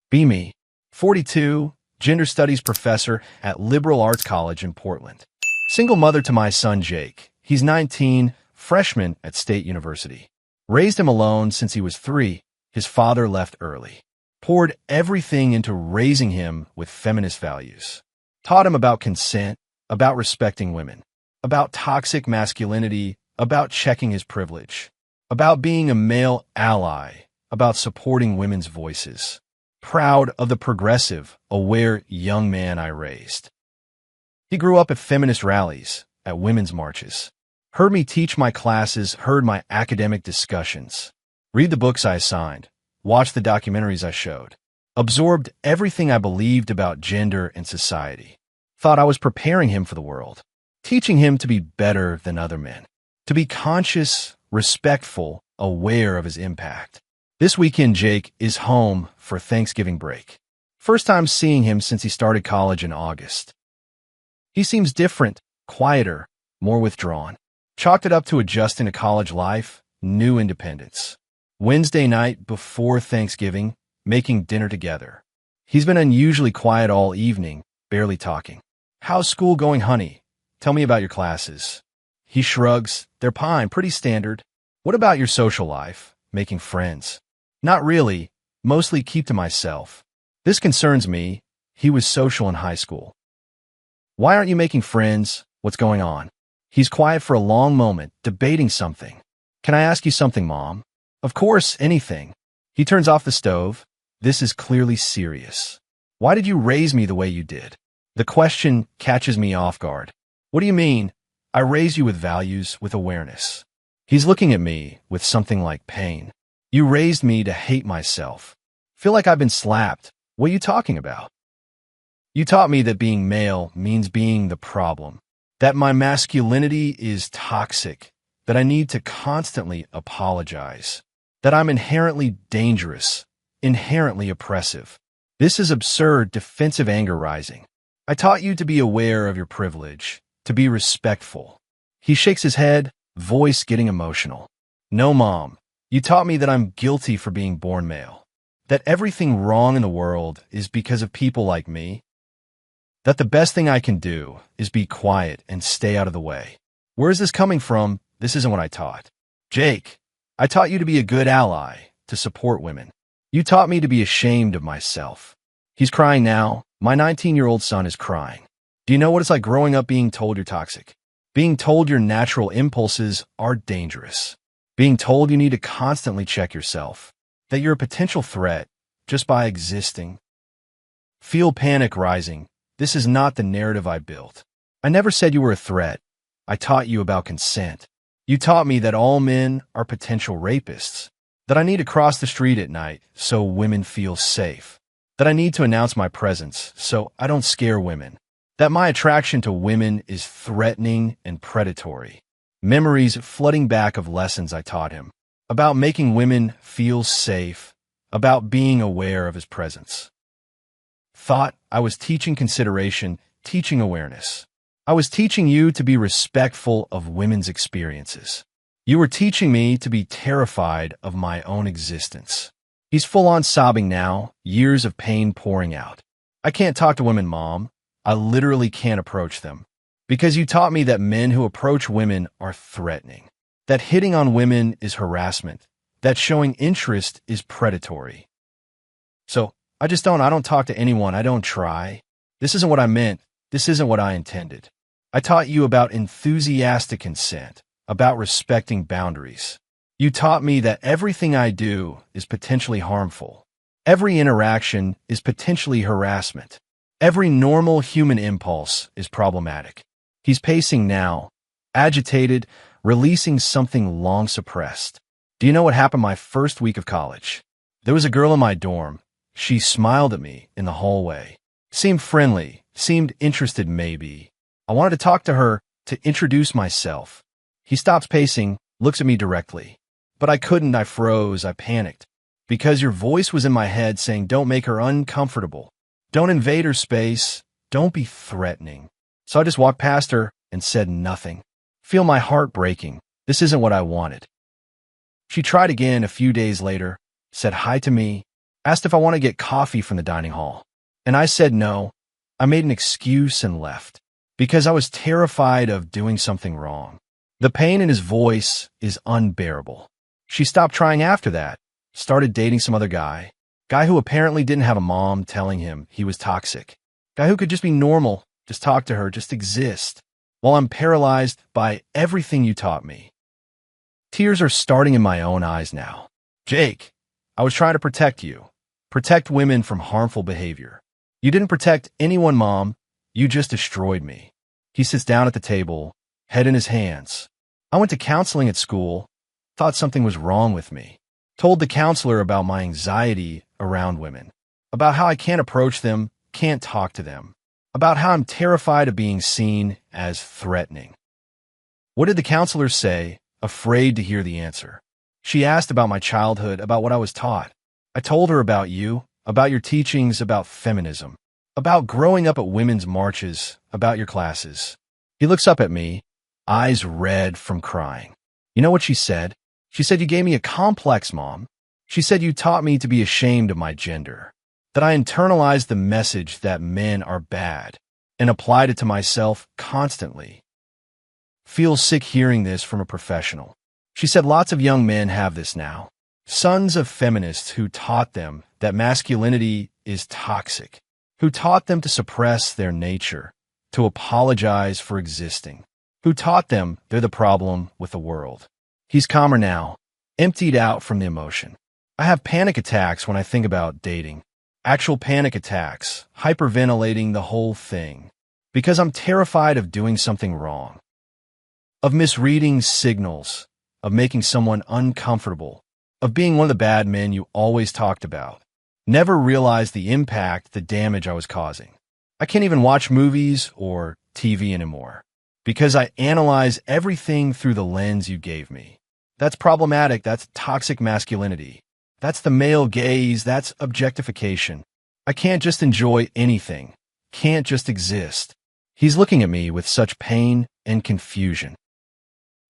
Be me, 42, gender studies professor at Liberal Arts College in Portland. Single mother to my son Jake. He's 19, freshman at State University. Raised him alone since he was 3. His father left early. Poured everything into raising him with feminist values. Taught him about consent, about respecting women, about toxic masculinity, about checking his privilege, about being a male ally, about supporting women's voices. Proud of the progressive, aware young man I raised. He grew up at feminist rallies, at women's marches. Heard me teach my classes, heard my academic discussions. Read the books I assigned, watched the documentaries I showed. Absorbed everything I believed about gender and society. Thought I was preparing him for the world. Teaching him to be better than other men. To be conscious, respectful, aware of his impact. This weekend, Jake is home for Thanksgiving break. First time seeing him since he started college in August. He seems different, quieter, more withdrawn. Chalked it up to adjusting to college life, new independence. Wednesday night before Thanksgiving, making dinner together. He's been unusually quiet all evening, barely talking. How's school going, honey? Tell me about your classes. He shrugs. They're fine, pretty standard. What about your social life? Making friends? Not really. Mostly keep to myself. This concerns me. He was social in high school. Why aren't you making friends? What's going on? He's quiet for a long moment, debating something. Can I ask you something, Mom? Of course, anything. He turns off the stove. This is clearly serious. Why did you raise me the way you did? The question catches me off guard. What do you mean? I raised you with values, with awareness. He's looking at me with something like pain. You raised me to hate myself. Feel like I've been slapped. What are you talking about? You taught me that being male means being the problem. That my masculinity is toxic. That I need to constantly apologize. That I'm inherently dangerous. Inherently oppressive. This is absurd, defensive anger rising. I taught you to be aware of your privilege. To be respectful. He shakes his head, voice getting emotional. No, Mom. You taught me that I'm guilty for being born male. That everything wrong in the world is because of people like me. That the best thing I can do is be quiet and stay out of the way. Where is this coming from? This isn't what I taught. Jake, I taught you to be a good ally, to support women. You taught me to be ashamed of myself. He's crying now. My 19-year-old son is crying. Do you know what it's like growing up being told you're toxic? Being told your natural impulses are dangerous. Being told you need to constantly check yourself. That you're a potential threat just by existing. Feel panic rising. This is not the narrative I built. I never said you were a threat. I taught you about consent. You taught me that all men are potential rapists. That I need to cross the street at night so women feel safe. That I need to announce my presence so I don't scare women. That my attraction to women is threatening and predatory. Memories flooding back of lessons I taught him. About making women feel safe. About being aware of his presence. Thought I was teaching consideration, teaching awareness. I was teaching you to be respectful of women's experiences. You were teaching me to be terrified of my own existence. He's full-on sobbing now, years of pain pouring out. I can't talk to women, Mom. I literally can't approach them. Because you taught me that men who approach women are threatening. That hitting on women is harassment. That showing interest is predatory. So, I don't talk to anyone. I don't try. This isn't what I meant. This isn't what I intended. I taught you about enthusiastic consent, about respecting boundaries. You taught me that everything I do is potentially harmful. Every interaction is potentially harassment. Every normal human impulse is problematic. He's pacing now, agitated, releasing something long suppressed. Do you know what happened my first week of college? There was a girl in my dorm. She smiled at me in the hallway. Seemed friendly, seemed interested maybe. I wanted to talk to her, to introduce myself. He stops pacing, looks at me directly. But I couldn't, I froze, I panicked. Because your voice was in my head saying, don't make her uncomfortable. Don't invade her space. Don't be threatening. So I just walked past her and said nothing. Feel my heart breaking. This isn't what I wanted. She tried again a few days later, said hi to me, Asked if I want to get coffee from the dining hall. And I said no. I made an excuse and left. Because I was terrified of doing something wrong. The pain in his voice is unbearable. She stopped trying after that. Started dating some other guy. Guy who apparently didn't have a mom telling him he was toxic. Guy who could just be normal, just talk to her, just exist. While I'm paralyzed by everything you taught me. Tears are starting in my own eyes now. Jake, I was trying to protect you. Protect women from harmful behavior. You didn't protect anyone, Mom. You just destroyed me. He sits down at the table, head in his hands. I went to counseling at school, thought something was wrong with me. Told the counselor about my anxiety around women, about how I can't approach them, can't talk to them, about how I'm terrified of being seen as threatening. What did the counselor say, afraid to hear the answer? She asked about my childhood, about what I was taught. I told her about you, about your teachings, about feminism, about growing up at women's marches, about your classes. He looks up at me, eyes red from crying. You know what she said? She said, you gave me a complex, Mom. She said you taught me to be ashamed of my gender, that I internalized the message that men are bad and applied it to myself constantly. Feel sick hearing this from a professional. She said lots of young men have this now. Sons of feminists who taught them that masculinity is toxic, who taught them to suppress their nature, to apologize for existing, who taught them they're the problem with the world. He's calmer now, emptied out from the emotion. I have panic attacks when I think about dating. Actual panic attacks, hyperventilating the whole thing, because I'm terrified of doing something wrong, of misreading signals, of making someone uncomfortable, of being one of the bad men you always talked about. Never realized the impact, the damage I was causing. I can't even watch movies or TV anymore because I analyze everything through the lens you gave me. That's problematic. That's toxic masculinity. That's the male gaze. That's objectification. I can't just enjoy anything. Can't just exist. He's looking at me with such pain and confusion.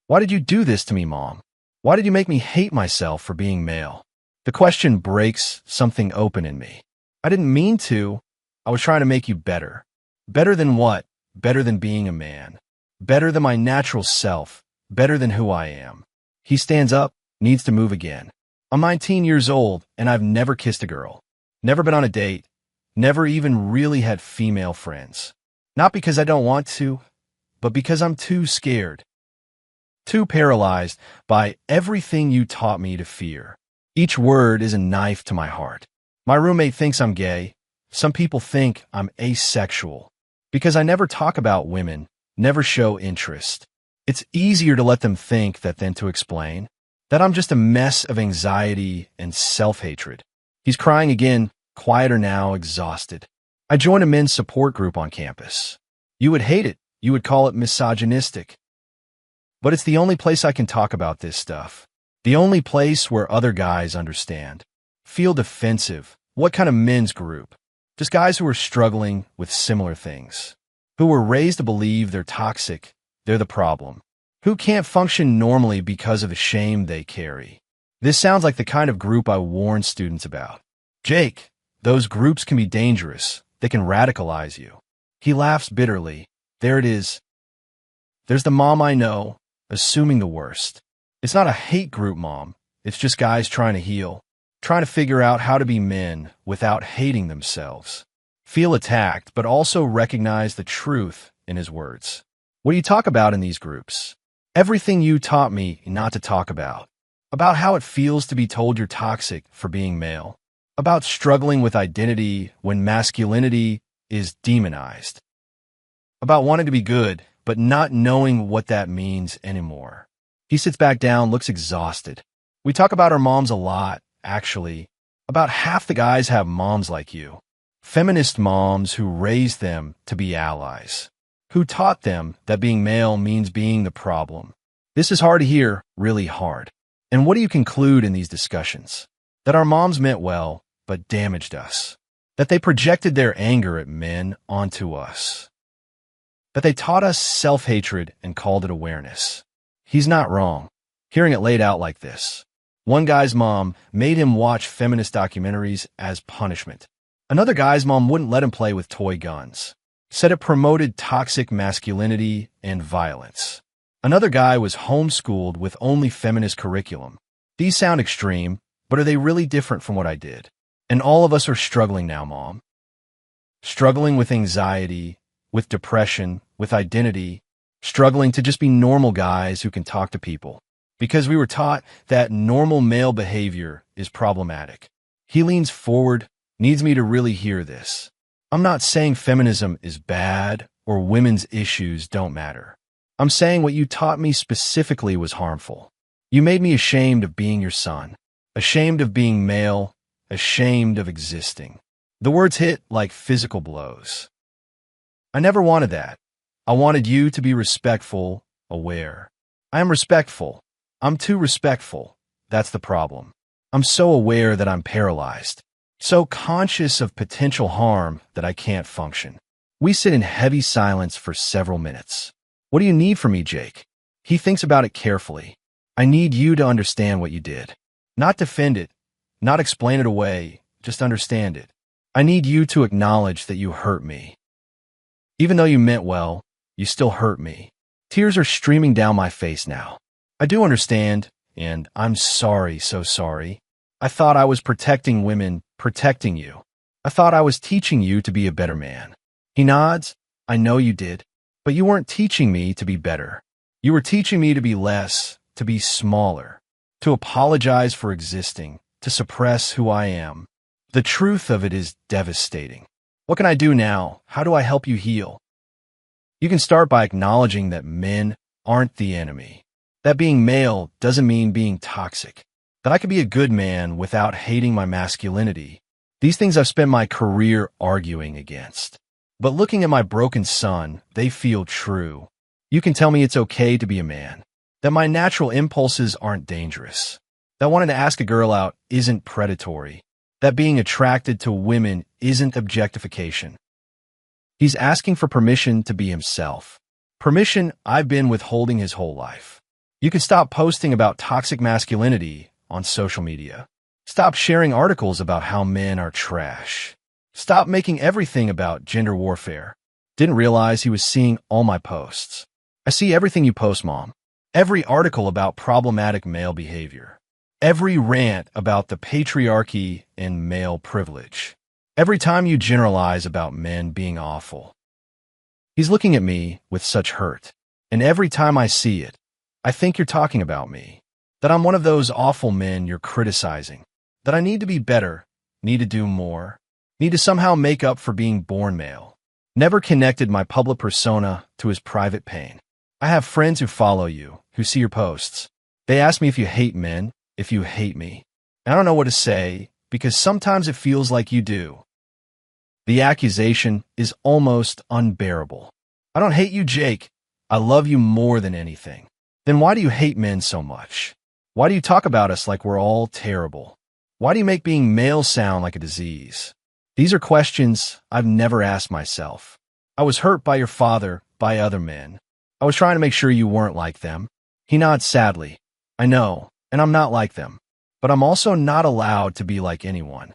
Why did you do this to me, Mom? Why did you make me hate myself for being male? The question breaks something open in me. I didn't mean to. I was trying to make you better. Better than what? Better than being a man. Better than my natural self. Better than who I am. He stands up, needs to move again. I'm 19 years old, and I've never kissed a girl. Never been on a date. Never even really had female friends. Not because I don't want to, but because I'm too scared. Too paralyzed by everything you taught me to fear. Each word is a knife to my heart. My roommate thinks I'm gay. Some people think I'm asexual. Because I never talk about women, never show interest. It's easier to let them think that than to explain that I'm just a mess of anxiety and self-hatred. He's crying again, quieter now, exhausted. I joined a men's support group on campus. You would hate it. You would call it misogynistic. But it's the only place I can talk about this stuff. The only place where other guys understand. Feel defensive. What kind of men's group? Just guys who are struggling with similar things. Who were raised to believe they're toxic, they're the problem. Who can't function normally because of the shame they carry. This sounds like the kind of group I warn students about. Jake, those groups can be dangerous. They can radicalize you. He laughs bitterly. There it is. There's the mom I know, assuming the worst. It's not a hate group, Mom. It's just guys trying to heal. Trying to figure out how to be men without hating themselves. Feel attacked, but also recognize the truth in his words. What do you talk about in these groups? Everything you taught me not to talk about. About how it feels to be told you're toxic for being male. About struggling with identity when masculinity is demonized. About wanting to be good, but not knowing what that means anymore. He sits back down, looks exhausted. We talk about our moms a lot, actually. About half the guys have moms like you. Feminist moms who raised them to be allies. Who taught them that being male means being the problem. This is hard to hear, really hard. And what do you conclude in these discussions? That our moms meant well, but damaged us. That they projected their anger at men onto us. That they taught us self-hatred and called it awareness. He's not wrong. Hearing it laid out like this. One guy's mom made him watch feminist documentaries as punishment. Another guy's mom wouldn't let him play with toy guns. Said it promoted toxic masculinity and violence. Another guy was homeschooled with only feminist curriculum. These sound extreme, but are they really different from what I did? And all of us are struggling now, Mom. Struggling with anxiety, with depression, with identity, struggling to just be normal guys who can talk to people. Because we were taught that normal male behavior is problematic. He leans forward, needs me to really hear this. I'm not saying feminism is bad or women's issues don't matter. I'm saying what you taught me specifically was harmful. You made me ashamed of being your son, ashamed of being male, ashamed of existing. The words hit like physical blows. I never wanted that. I wanted you to be respectful, aware. I am respectful. I'm too respectful. That's the problem. I'm so aware that I'm paralyzed, so conscious of potential harm that I can't function. We sit in heavy silence for several minutes. What do you need from me, Jake? He thinks about it carefully. I need you to understand what you did. Not defend it, not explain it away, just understand it. I need you to acknowledge that you hurt me. Even though you meant well, you still hurt me. Tears are streaming down my face now. I do understand, and I'm sorry, so sorry. I thought I was protecting women, protecting you. I thought I was teaching you to be a better man. He nods. I know you did, but you weren't teaching me to be better. You were teaching me to be less, to be smaller, to apologize for existing, to suppress who I am. The truth of it is devastating. What can I do now? How do I help you heal? You can start by acknowledging that men aren't the enemy. That being male doesn't mean being toxic. That I could be a good man without hating my masculinity. These things I've spent my career arguing against. But looking at my broken son, they feel true. You can tell me it's okay to be a man. That my natural impulses aren't dangerous. That wanting to ask a girl out isn't predatory. That being attracted to women isn't objectification. He's asking for permission to be himself. Permission I've been withholding his whole life. You can stop posting about toxic masculinity on social media. Stop sharing articles about how men are trash. Stop making everything about gender warfare. Didn't realize he was seeing all my posts. I see everything you post, Mom. Every article about problematic male behavior. Every rant about the patriarchy and male privilege. Every time you generalize about men being awful. He's looking at me with such hurt. And every time I see it, I think you're talking about me. That I'm one of those awful men you're criticizing. That I need to be better, need to do more, need to somehow make up for being born male. Never connected my public persona to his private pain. I have friends who follow you, who see your posts. They ask me if you hate men, if you hate me. I don't know what to say, because sometimes it feels like you do. The accusation is almost unbearable. I don't hate you, Jake. I love you more than anything. Then why do you hate men so much? Why do you talk about us like we're all terrible? Why do you make being male sound like a disease? These are questions I've never asked myself. I was hurt by your father, by other men. I was trying to make sure you weren't like them. He nods sadly. I know, and I'm not like them. But I'm also not allowed to be like anyone.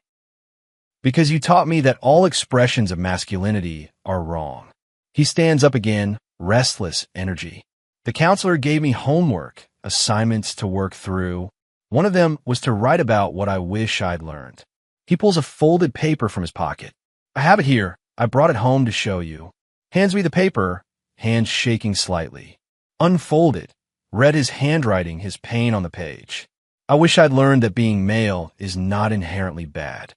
Because you taught me that all expressions of masculinity are wrong. He stands up again, restless energy. The counselor gave me homework, assignments to work through. One of them was to write about what I wish I'd learned. He pulls a folded paper from his pocket. I have it here. I brought it home to show you. Hands me the paper, hands shaking slightly. Unfold it. Read his handwriting, his pain on the page. I wish I'd learned that being male is not inherently bad.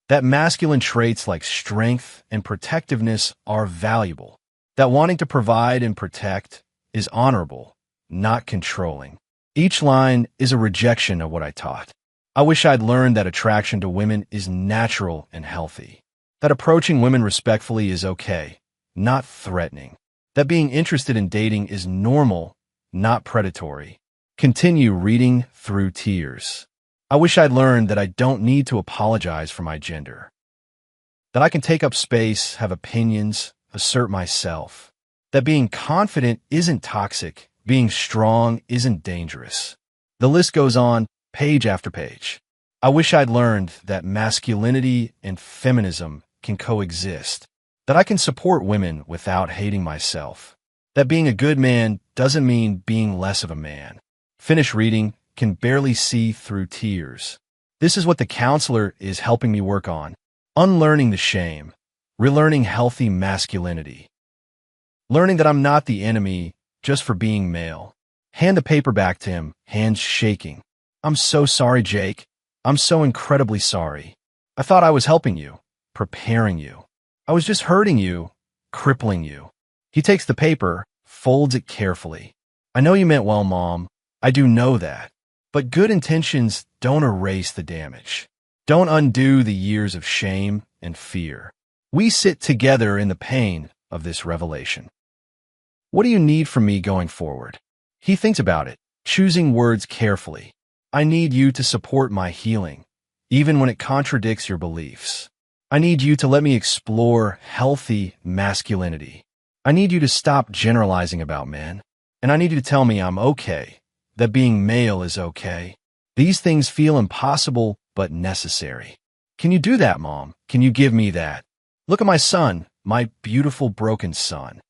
That masculine traits like strength and protectiveness are valuable. That wanting to provide and protect is honorable, not controlling. Each line is a rejection of what I taught. I wish I'd learned that attraction to women is natural and healthy. That approaching women respectfully is okay, not threatening. That being interested in dating is normal, not predatory. Continue reading through tears. I wish I'd learned that I don't need to apologize for my gender. That I can take up space, have opinions, assert myself. That being confident isn't toxic, being strong isn't dangerous. The list goes on. page after page. I wish I'd learned that masculinity and feminism can coexist, that I can support women without hating myself, that being a good man doesn't mean being less of a man. Finish reading, can barely see through tears. This is what the counselor is helping me work on. Unlearning the shame, relearning healthy masculinity, learning that I'm not the enemy just for being male. Hand the paper back to him, hands shaking. I'm so sorry, Jake. I'm so incredibly sorry. I thought I was helping you, preparing you. I was just hurting you, crippling you. He takes the paper, folds it carefully. I know you meant well, Mom. I do know that. But good intentions don't erase the damage. Don't undo the years of shame and fear. We sit together in the pain of this revelation. What do you need from me going forward? He thinks about it, choosing words carefully. I need you to support my healing, even when it contradicts your beliefs. I need you to let me explore healthy masculinity. I need you to stop generalizing about men. And I need you to tell me I'm okay, that being male is okay. These things feel impossible but necessary. Can you do that, Mom? Can you give me that? Look at my son, my beautiful broken son,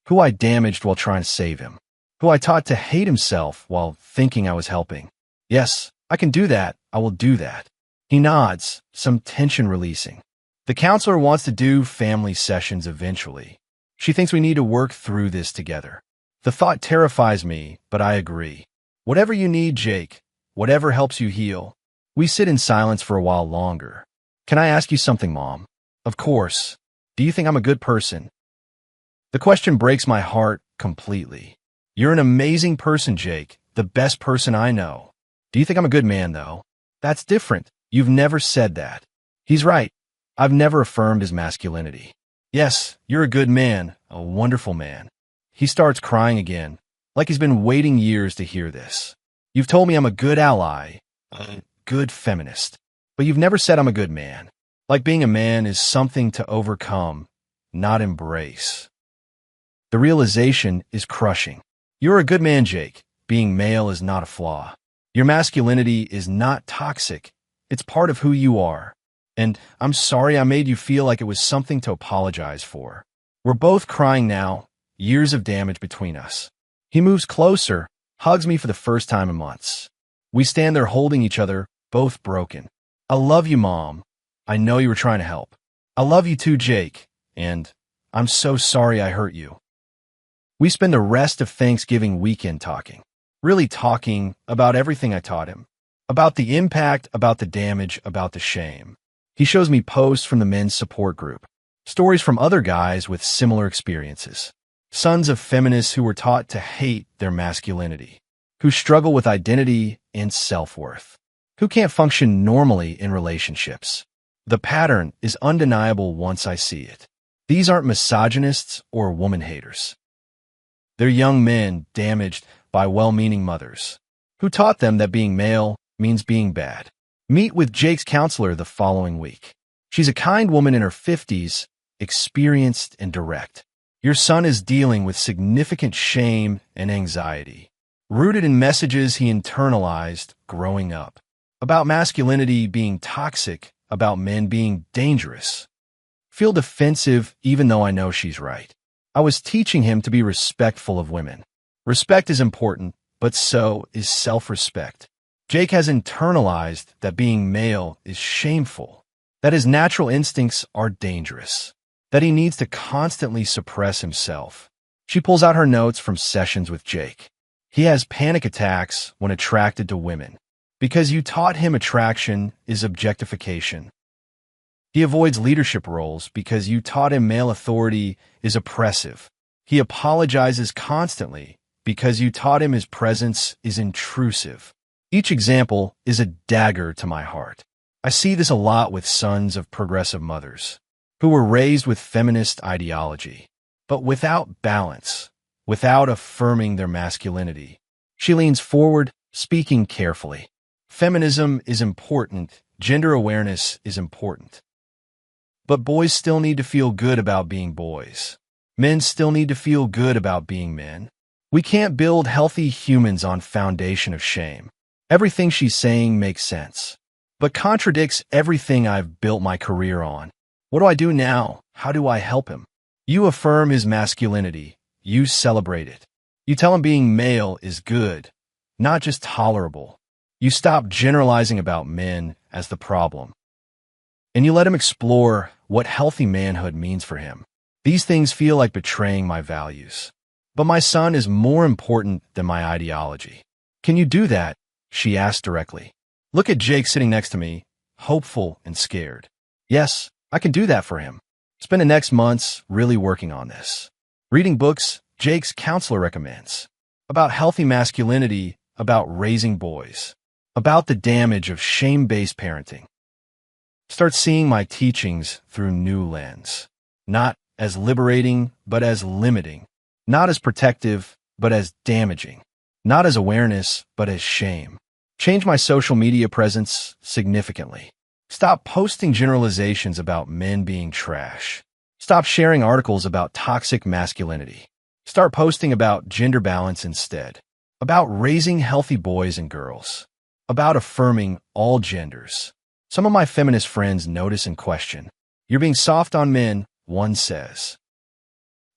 who I damaged while trying to save him, who I taught to hate himself while thinking I was helping. Yes, I can do that. I will do that. He nods, some tension releasing. The counselor wants to do family sessions eventually. She thinks we need to work through this together. The thought terrifies me, but I agree. Whatever you need, Jake, whatever helps you heal. We sit in silence for a while longer. Can I ask you something, Mom? Of course. Do you think I'm a good person? The question breaks my heart completely. You're an amazing person, Jake, the best person I know. Do you think I'm a good man, though? That's different. You've never said that. He's right. I've never affirmed his masculinity. Yes, you're a good man, a wonderful man. He starts crying again, like he's been waiting years to hear this. You've told me I'm a good ally, a good feminist, but you've never said I'm a good man. Like being a man is something to overcome, not embrace. The realization is crushing. You're a good man, Jake. Being male is not a flaw. Your masculinity is not toxic. It's part of who you are. And I'm sorry I made you feel like it was something to apologize for. We're both crying now, years of damage between us. He moves closer, hugs me for the first time in months. We stand there holding each other, both broken. I love you, Mom. I know you were trying to help. I love you too, Jake. And I'm so sorry I hurt you. We spend the rest of Thanksgiving weekend talking. Really talking about everything I taught him. About the impact, about the damage, about the shame. He shows me posts from the men's support group. Stories from other guys with similar experiences. Sons of feminists who were taught to hate their masculinity. Who struggle with identity and self-worth. Who can't function normally in relationships. The pattern is undeniable once I see it. These aren't misogynists or woman haters. They're young men damaged by well-meaning mothers, who taught them that being male means being bad. Meet with Jake's counselor the following week. She's a kind woman in her 50s, experienced and direct. Your son is dealing with significant shame and anxiety, rooted in messages he internalized growing up, about masculinity being toxic, about men being dangerous. Feel defensive even though I know she's right. I was teaching him to be respectful of women. Respect is important, but so is self-respect. Jake has internalized that being male is shameful, that his natural instincts are dangerous, that he needs to constantly suppress himself. She pulls out her notes from sessions with Jake. He has panic attacks when attracted to women, because you taught him attraction is objectification. He avoids leadership roles because you taught him male authority is oppressive. He apologizes constantly because you taught him his presence is intrusive. Each example is a dagger to my heart. I see this a lot with sons of progressive mothers who were raised with feminist ideology, but without balance, without affirming their masculinity. She leans forward, speaking carefully. Feminism is important. Gender awareness is important. But boys still need to feel good about being boys. Men still need to feel good about being men. We can't build healthy humans on foundation of shame. Everything she's saying makes sense, but contradicts everything I've built my career on. What do I do now? How do I help him? You affirm his masculinity. You celebrate it. You tell him being male is good, not just tolerable. You stop generalizing about men as the problem. And you let him explore what healthy manhood means for him. These things feel like betraying my values. But my son is more important than my ideology. Can you do that? She asked directly. Look at Jake sitting next to me, hopeful and scared. Yes, I can do that for him. Spend the next months really working on this. Reading books Jake's counselor recommends. About healthy masculinity, about raising boys. About the damage of shame-based parenting. Start seeing my teachings through new lens. Not as liberating, but as limiting. Not as protective, but as damaging. Not as awareness, but as shame. Change my social media presence significantly. Stop posting generalizations about men being trash. Stop sharing articles about toxic masculinity. Start posting about gender balance instead. About raising healthy boys and girls. About affirming all genders. Some of my feminist friends notice and question. You're being soft on men, one says.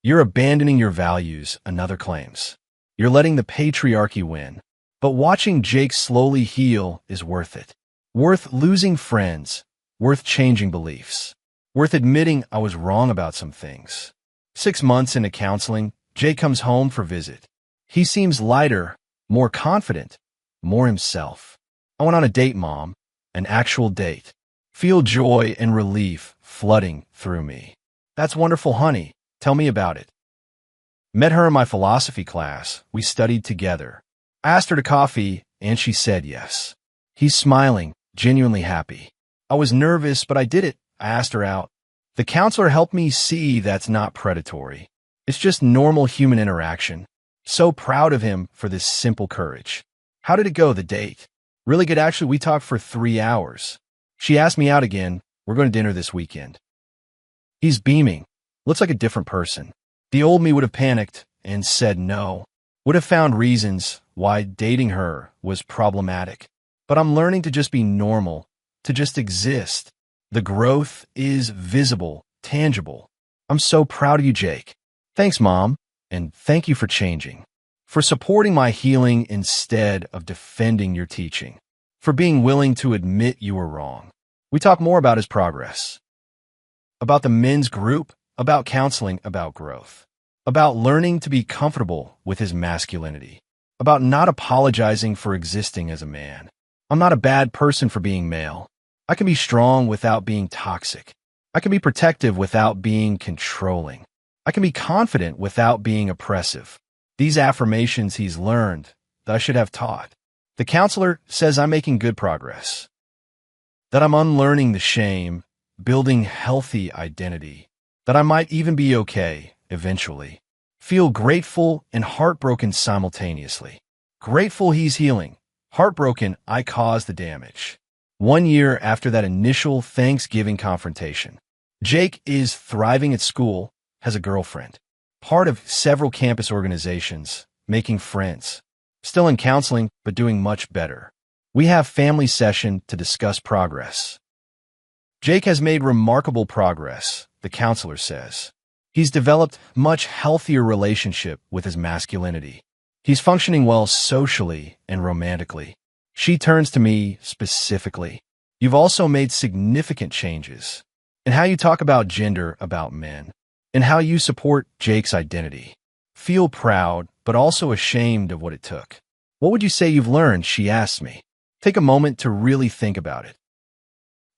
You're abandoning your values, another claims. You're letting the patriarchy win. But watching Jake slowly heal is worth it. Worth losing friends. Worth changing beliefs. Worth admitting I was wrong about some things. 6 months into counseling, Jake comes home for visit. He seems lighter, more confident, more himself. I went on a date, Mom. An actual date. Feel joy and relief flooding through me. That's wonderful, honey. Tell me about it. Met her in my philosophy class. We studied together. I asked her to coffee, and she said yes. He's smiling, genuinely happy. I was nervous, but I did it. I asked her out. The counselor helped me see that's not predatory. It's just normal human interaction. So proud of him for this simple courage. How did it go, the date? Really good, actually. We talked for 3 hours. She asked me out again. We're going to dinner this weekend. He's beaming. Looks like a different person. The old me would have panicked and said no. Would have found reasons why dating her was problematic. But I'm learning to just be normal, to just exist. The growth is visible, tangible. I'm so proud of you, Jake. Thanks, Mom, and thank you for changing. For supporting my healing instead of defending your teaching. For being willing to admit you were wrong. We talk more about his progress. About the men's group, about counseling, about growth. About learning to be comfortable with his masculinity. About not apologizing for existing as a man. I'm not a bad person for being male. I can be strong without being toxic. I can be protective without being controlling. I can be confident without being oppressive. These affirmations he's learned that I should have taught. The counselor says I'm making good progress. That I'm unlearning the shame, building healthy identity. That I might even be okay, eventually. Feel grateful and heartbroken simultaneously. Grateful he's healing. Heartbroken I caused the damage. 1 year after that initial Thanksgiving confrontation. Jake is thriving at school, has a girlfriend. Part of several campus organizations, making friends. Still in counseling, but doing much better. We have family session to discuss progress. Jake has made remarkable progress, the counselor says. He's developed much healthier relationship with his masculinity. He's functioning well socially and romantically. She turns to me specifically. You've also made significant changes in how you talk about gender, about men, and how you support Jake's identity. Feel proud, but also ashamed of what it took. What would you say you've learned? She asked me. Take a moment to really think about it.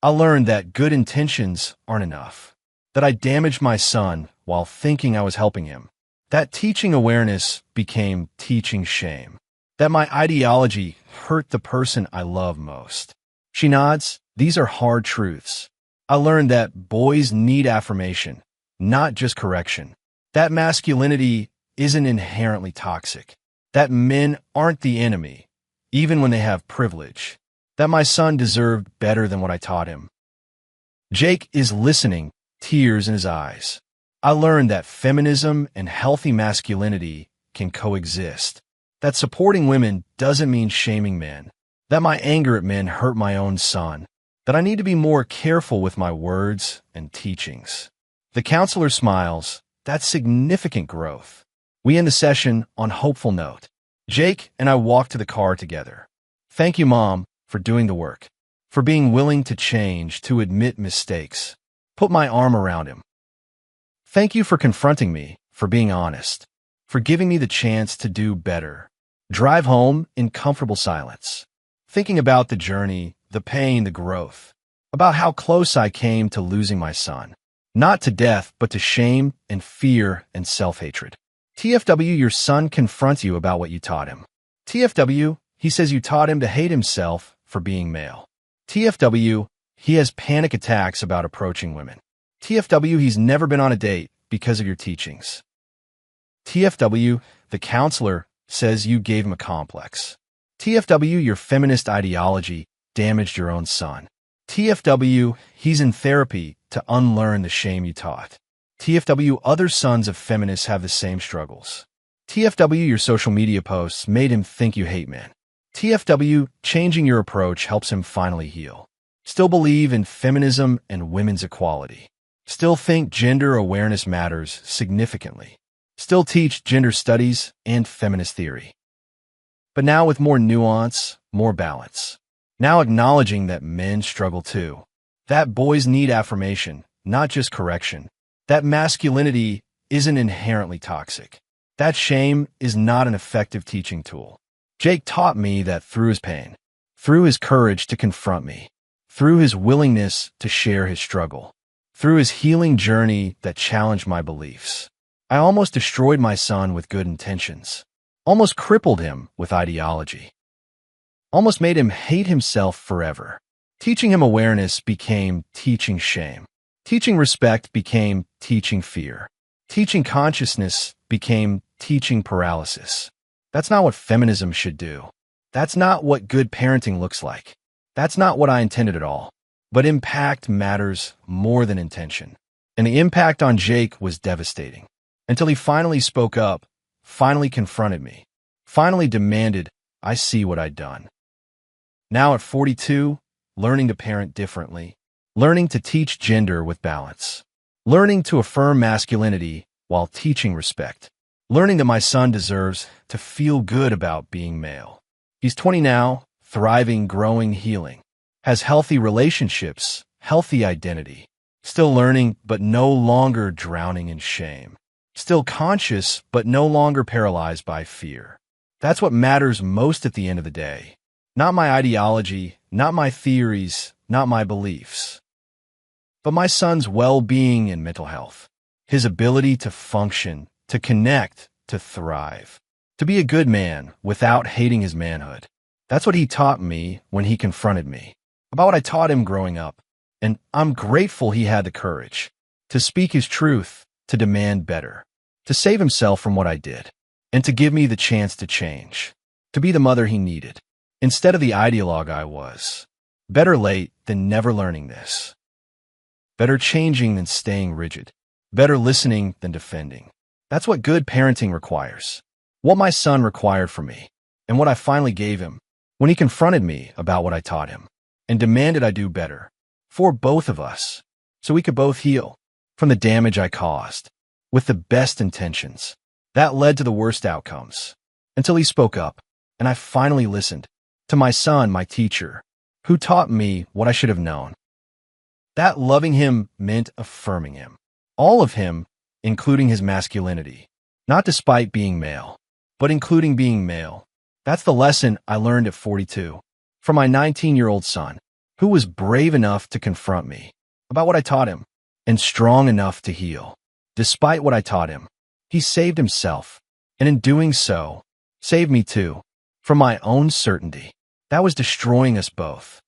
I learned that good intentions aren't enough. That I damaged my son while thinking I was helping him. That teaching awareness became teaching shame. That my ideology hurt the person I love most. She nods. These are hard truths. I learned that boys need affirmation, not just correction. That masculinity isn't inherently toxic. That men aren't the enemy, even when they have privilege. That my son deserved better than what I taught him. Jake is listening, tears in his eyes. I learned that feminism and healthy masculinity can coexist. That supporting women doesn't mean shaming men. that my anger at men hurt my own son, that I need to be more careful with my words and teachings. The counselor smiles. That's significant growth. We end the session on a hopeful note. Jake and I walk to the car together. Thank you, Mom, for doing the work, for being willing to change, to admit mistakes. Put my arm around him. Thank you for confronting me, for being honest, for giving me the chance to do better. Drive home in comfortable silence, thinking about the journey, the pain, the growth, about how close I came to losing my son. Not to death, but to shame and fear and self-hatred. TFW, your son confronts you about what you taught him. TFW, he says you taught him to hate himself for being male. TFW, he has panic attacks about approaching women. TFW, he's never been on a date because of your teachings. TFW, the counselor says you gave him a complex. TFW, your feminist ideology damaged your own son. TFW, he's in therapy to unlearn the shame you taught. TFW, other sons of feminists have the same struggles. TFW, your social media posts made him think you hate men. TFW, changing your approach helps him finally heal. Still believe in feminism and women's equality. Still think gender awareness matters significantly. Still teach gender studies and feminist theory. But now with more nuance, more balance. Now acknowledging that men struggle too. That boys need affirmation, not just correction. That masculinity isn't inherently toxic. That shame is not an effective teaching tool. Jake taught me that through his pain, through his courage to confront me, through his willingness to share his struggle, through his healing journey that challenged my beliefs. I almost destroyed my son with good intentions, almost crippled him with ideology, almost made him hate himself forever. Teaching him awareness became teaching shame. Teaching respect became teaching fear. Teaching consciousness became teaching paralysis. That's not what feminism should do. That's not what good parenting looks like. That's not what I intended at all. But impact matters more than intention. And the impact on Jake was devastating. Until he finally spoke up, finally confronted me, finally demanded I see what I'd done. Now at 42, learning to parent differently, learning to teach gender with balance, learning to affirm masculinity while teaching respect, learning that my son deserves to feel good about being male. He's 20 now, thriving, growing, healing, has healthy relationships, healthy identity, still learning but no longer drowning in shame, still conscious but no longer paralyzed by fear. That's what matters most at the end of the day. Not my ideology, not my theories, not my beliefs, but my son's well-being and mental health, his ability to function, to connect, to thrive, to be a good man without hating his manhood. That's what he taught me when he confronted me, about what I taught him growing up, and I'm grateful he had the courage to speak his truth, to demand better, to save himself from what I did, and to give me the chance to change, to be the mother he needed, instead of the ideologue I was. Better late than never learning this. Better changing than staying rigid. Better listening than defending. That's what good parenting requires. What my son required from me, and what I finally gave him when he confronted me about what I taught him, and demanded I do better, for both of us, so we could both heal from the damage I caused, with the best intentions. That led to the worst outcomes, until he spoke up, and I finally listened to my son, my teacher, who taught me what I should have known. That loving him meant affirming him, all of him, including his masculinity, not despite being male, but including being male. That's the lesson I learned at 42 from my 19-year-old son, who was brave enough to confront me about what I taught him and strong enough to heal. Despite what I taught him, he saved himself, and in doing so, saved me too, from my own certainty. That was destroying us both.